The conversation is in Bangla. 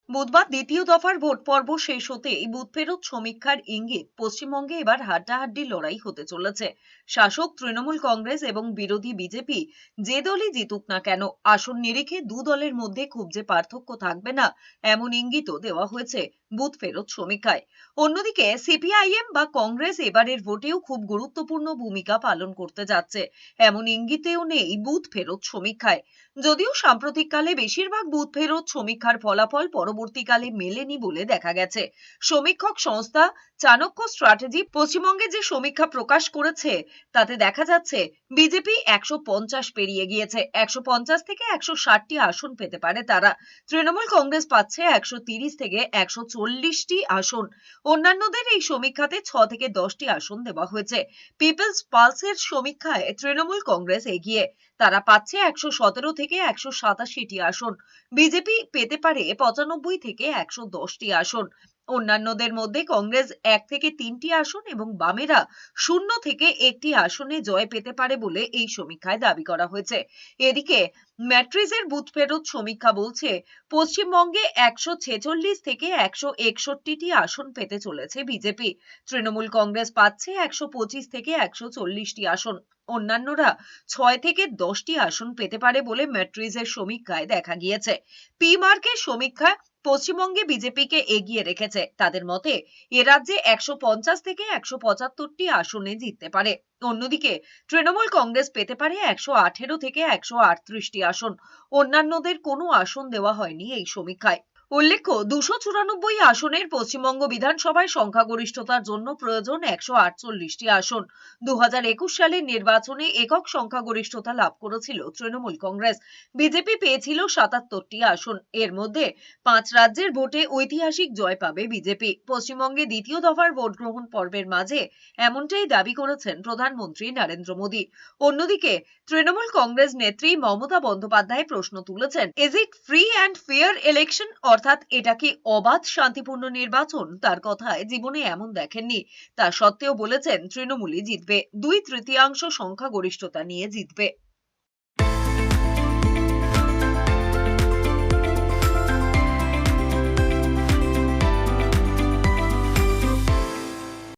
বুধবার দ্বিতীয় দফার ভোট পর্ব শেষ হতেই বুথ ফেরত সমীক্ষার ইঙ্গিত পশ্চিমবঙ্গে এবার হাড্ডাহাড্ডি লড়াই হতে চলেছে। শাসক তৃণমূল কংগ্রেস এবং বিরোধী বিজেপি যে দলই জিতুক না কেন আসন নিরিখে দু দলের মধ্যে খুব যে পার্থক্য থাকবে না এমন ইঙ্গিতও দেওয়া হয়েছে বুথ ফেরত সমীক্ষায়। অন্যদিকে সিপিআইএম বা কংগ্রেস এবারের ভোটেও খুব গুরুত্বপূর্ণ ভূমিকা পালন করতে যাচ্ছে এমন ইঙ্গিতেও নেই বুথ ফেরত সমীক্ষায়। যদিও সাম্প্রতিককালে বেশিরভাগ বুথ ফেরত সমীক্ষার ফলাফল পরবর্তীকালে মেলেনি বলে দেখা গেছে। সমীক্ষক সংস্থা চাণক্য স্ট্র্যাটেজি পশ্চিমবঙ্গে যে সমীক্ষা প্রকাশ করেছে তাতে দেখা যাচ্ছে বিজেপি 150 পেরিয়ে গিয়েছে, 150 থেকে 160টি আসন পেতে পারে তারা। তৃণমূল কংগ্রেস পাচ্ছে 130 থেকে 140টি আসন। অন্যান্যদের এই সমীক্ষাতে 6 থেকে 10টি আসন দেওয়া হয়েছে। পিপলস পালসের সমীক্ষায় তৃণমূল কংগ্রেস এগিয়ে, তারা পাচ্ছে 117 থেকে 187টি আসন। বিজেপি পেতে পারে 95 থেকে 110টি আসন। অন্যান্যদের মধ্যে কংগ্রেস 1 থেকে 3টি আসন এবং বামেরা 0 থেকে 1টি আসনে জয় পেতে পারে বলে এই সমীক্ষায় দাবি করা হয়েছে। এদিকে ম্যাট্রিজের বুথ ফেরত সমীক্ষা বলছে পশ্চিমবঙ্গে 146 থেকে 161টি আসন পেতে চলেছে বিজেপি। তৃণমূল কংগ্রেস পাচ্ছে 125 থেকে 140টি আসন। অন্যান্যরা 6 থেকে 10টি আসন পেতে পারে বলে ম্যাট্রিজের সমীক্ষায় দেখা গিয়েছে। পি মার্কের সমীক্ষা পশ্চিমবঙ্গে বিজেপিকে এগিয়ে রেখেছে। তাদের মতে এ রাজ্যে 150 থেকে 175টি আসনে জিততে পারে। অন্যদিকে তৃণমূল কংগ্রেস পেতে পারে 118 থেকে 138টি আসন। অন্যান্যদের কোনো আসন দেওয়া হয়নি এই সমীক্ষায়। উল্লেখ্য, 294 আসনের পশ্চিমবঙ্গ বিধানসভায় সংখ্যাগরিষ্ঠতার জন্য প্রয়োজন 148টি আসন। 2021 সালের নির্বাচনে একক সংখ্যাগরিষ্ঠতা লাভ করেছিল তৃণমূল কংগ্রেস। বিজেপি পেয়েছিল 77টি আসন। এর মধ্যে 5 রাজ্যের ভোটে ঐতিহাসিক জয় পাবে বিজেপি। পশ্চিমবঙ্গে দ্বিতীয় দফার ভোট গ্রহণ পর্বের মাঝে এমনটাই দাবি করেছেন প্রধানমন্ত্রী নরেন্দ্র মোদী। অন্যদিকে তৃণমূল কংগ্রেস নেত্রী মমতা বন্দ্যোপাধ্যায় প্রশ্ন তুলেছেন, is it free and fair election? অর্থাৎ এটা কি অবাধ শান্তিপূর্ণ নির্বাচন? তার কথায় জীবনে এমন দেখেননি। তা সত্ত্বেও বলেছেন তৃণমূলই জিতবে, 2/3 সংখ্যাগরিষ্ঠতা নিয়ে জিতবে।